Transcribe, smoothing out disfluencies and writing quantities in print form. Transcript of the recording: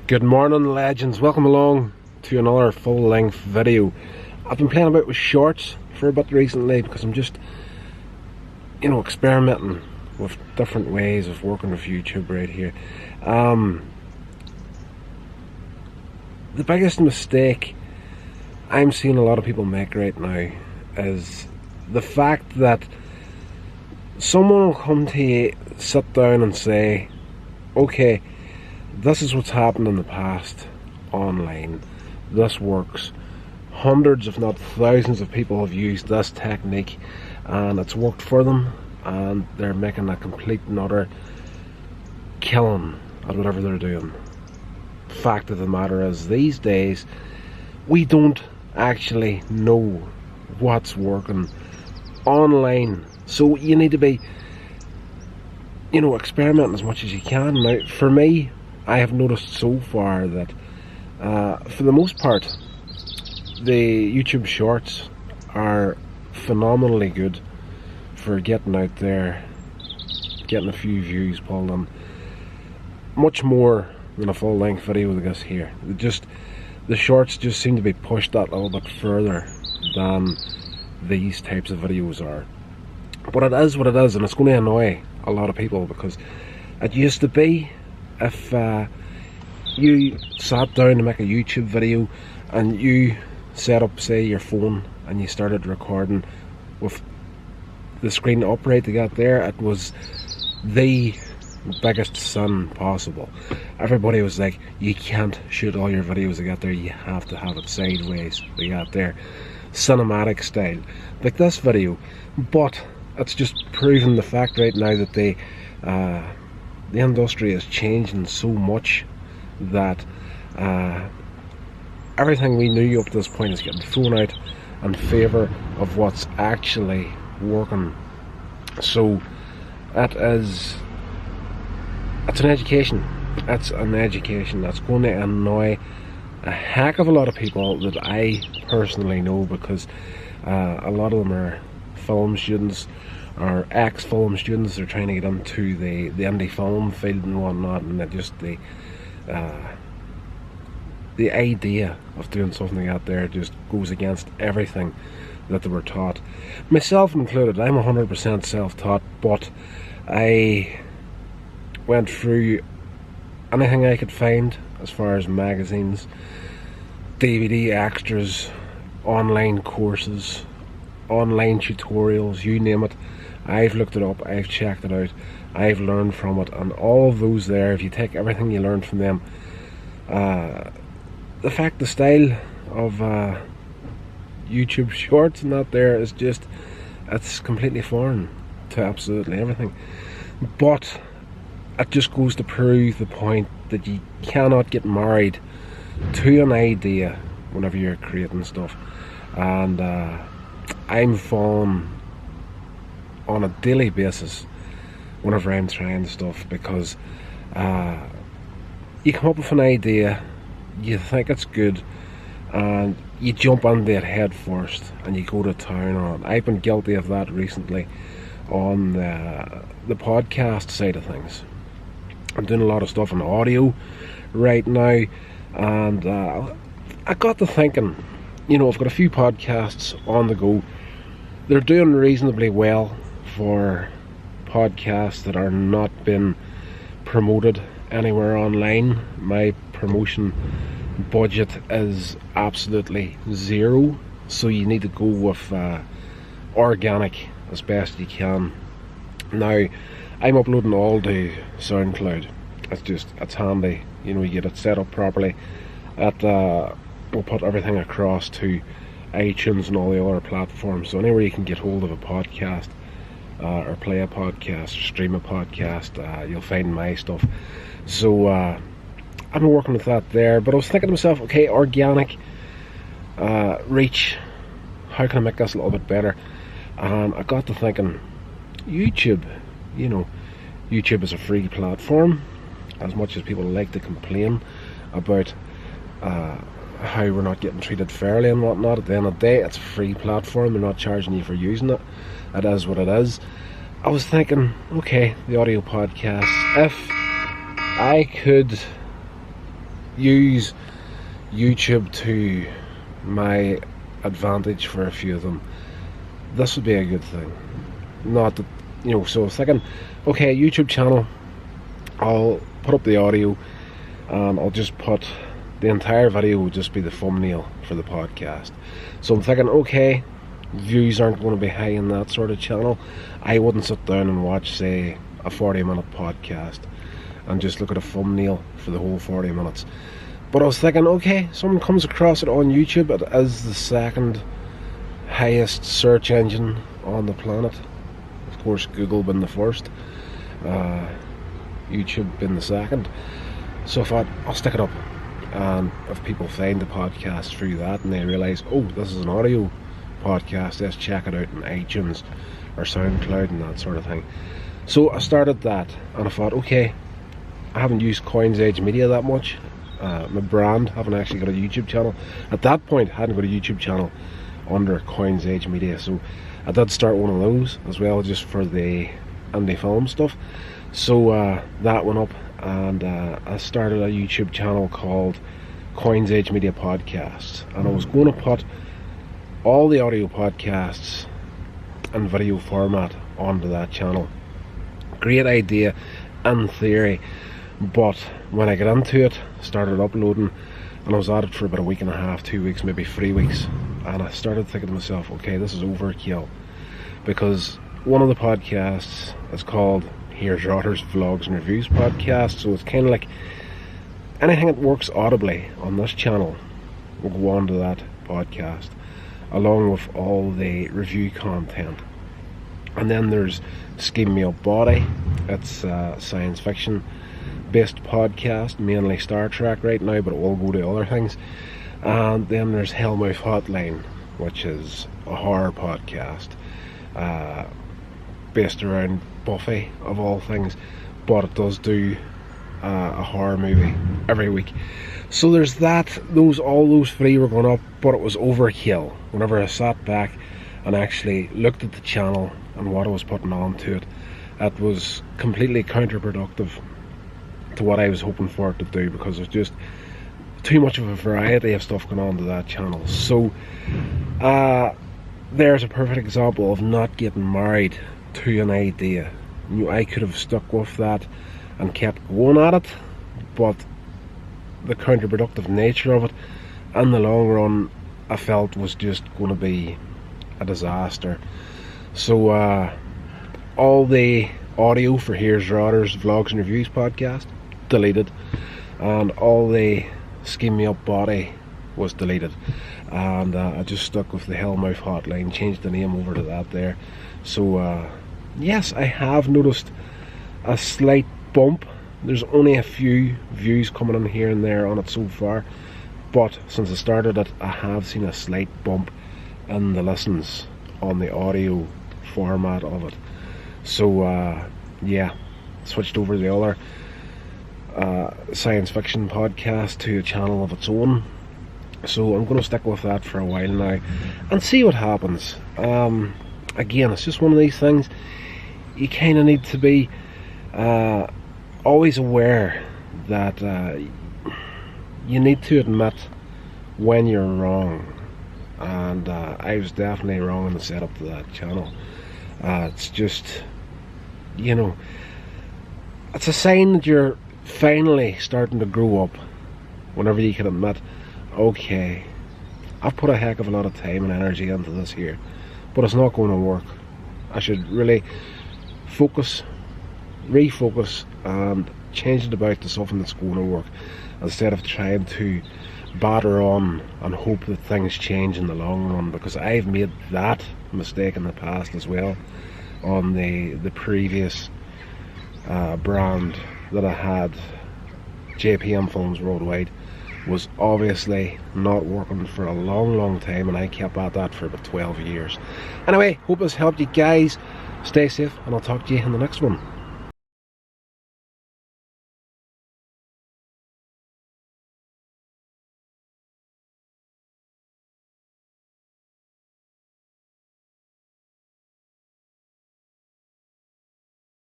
Good morning, legends. Welcome along to another full-length video. I've been playing about with shorts for a bit recently because I'm just, experimenting with different ways of working with YouTube right here. The biggest mistake I'm seeing a lot of people make right now is the fact that someone will come to you, sit down and say, okay, this is what's happened in the past online. This works. Hundreds, if not thousands, of people have used this technique and it's worked for them, and they're making a complete and utter killing at whatever they're doing. Fact of the matter is, these days we don't actually know what's working online, so you need to be experimenting as much as you can. Now, for me, I have noticed so far that for the most part the YouTube shorts are phenomenally good for getting out there, getting a few views pulled in, much more than a full-length video like this here. The shorts just seem to be pushed that little bit further than these types of videos are. But it is what it is, and it's going to annoy a lot of people, because it used to be, if you sat down to make a YouTube video and you set up, say, your phone and you started recording with the screen upright to get there, it was the biggest sin possible. Everybody was like, you can't shoot all your videos to get there, you have to have it sideways to get there, cinematic style, like this video. But it's just proving the fact right now that the industry is changing so much that everything we knew up to this point is getting thrown out in favour of what's actually working. So it's an education. It's an education that's going to annoy a heck of a lot of people that I personally know, because a lot of them are film students or ex-film students. They're trying to get into the indie film field and whatnot, and the idea of doing something out there just goes against everything that they were taught, myself included. I'm 100% self-taught, but I went through anything I could find as far as magazines, DVD extras, online courses, online tutorials, you name it. I've looked it up, I've checked it out, I've learned from it, and all of those there, if you take everything you learned from them, the style of YouTube shorts and that there is just, it's completely foreign to absolutely everything. But it just goes to prove the point that you cannot get married to an idea whenever you're creating stuff. And I'm falling on a daily basis whenever I'm trying stuff, because you come up with an idea, you think it's good, and you jump into it head first and you go to town on it. I've been guilty of that recently on the podcast side of things. I'm doing a lot of stuff on audio right now, and I got to thinking, I've got a few podcasts on the go. They're doing reasonably well for podcasts that are not being promoted anywhere online. My promotion budget is absolutely zero, so you need to go with organic as best you can. Now, I'm uploading all to SoundCloud. It's handy, you get it set up properly. We'll put everything across to iTunes and all the other platforms, so anywhere you can get hold of a podcast, or play a podcast, or stream a podcast, you'll find my stuff. So I've been working with that there, but I was thinking to myself, okay, organic reach, how can I make this a little bit better? And I got to thinking, YouTube is a free platform, as much as people like to complain about how we're not getting treated fairly and whatnot. At the end of the day, it's a free platform, they're not charging you for using it. It is what it is. I was thinking, okay, the audio podcast, if I could use YouTube to my advantage for a few of them, this would be a good thing. Not that, you know, so I was thinking, okay, YouTube channel, I'll put up the audio and I'll just put the entire video will just be the thumbnail for the podcast. So I'm thinking, okay, views aren't going to be high in that sort of channel. I wouldn't sit down and watch, say, a 40-minute podcast and just look at a thumbnail for the whole 40 minutes. But I was thinking, okay, someone comes across it on YouTube. It is the second highest search engine on the planet. Of course, Google being the first, YouTube being the second. So I thought, I'll stick it up, and if people find the podcast through that and they realise, oh, this is an audio podcast, let's check it out on iTunes or SoundCloud and that sort of thing. So I started that, and I thought, okay, I haven't used Coins Age Media that much. My brand, haven't actually got a YouTube channel. At that point, I hadn't got a YouTube channel under Coins Age Media, so I did start one of those as well, just for the indie film stuff. So that went up, and I started a YouTube channel called Coins Age Media Podcasts, and I was going to put all the audio podcasts in video format onto that channel. Great idea in theory, but when I got into it, started uploading, and I was at it for about a week and a half, 2 weeks, maybe 3 weeks, and I started thinking to myself, okay, this is overkill, because one of the podcasts is called Here's Rotter's Vlogs and Reviews Podcast, so it's kind of like anything that works audibly on this channel will go on to that podcast, along with all the review content. And then there's Sceam Me Up Botty. It's a science fiction based podcast, mainly Star Trek right now, but it will go to other things. And then there's Hellmouth Hotline, which is a horror podcast based around Buffy of all things, but it does do a horror movie every week. So there's that. All those three were going up, but it was overkill. Whenever I sat back and actually looked at the channel and what I was putting onto it, it was completely counterproductive to what I was hoping for it to do, because there's just too much of a variety of stuff going on to that channel. So there's a perfect example of not getting married to an idea. You know, I could have stuck with that and kept going at it, but the counterproductive nature of it in the long run, I felt was just going to be a disaster. So all the audio for Here's Rotter's Vlogs and Reviews podcast deleted, and all the Sceam Me Up Botty was deleted, and I just stuck with the Hellmouth Hotline, changed the name over to that there. So yes, I have noticed a slight bump. There's only a few views coming in here and there on it so far, but since I started it, I have seen a slight bump in the listens on the audio format of it. So yeah, switched over to the other science fiction podcast to a channel of its own. So I'm going to stick with that for a while now and see what happens. Again, it's just one of these things. You kind of need to be always aware that you need to admit when you're wrong, and I was definitely wrong in the setup to that channel. It's just, you know, it's a sign that you're finally starting to grow up whenever you can admit, okay, I've put a heck of a lot of time and energy into this here, but it's not going to work. I should really focus, refocus, and change it about to something that's going to work, instead of trying to batter on and hope that things change in the long run, because I've made that mistake in the past as well on the previous brand that I had. JPM Films Worldwide was obviously not working for a long time, and I kept at that for about 12 years. Anyway, hope this helped you guys. Stay safe, and I'll talk to you in the next one.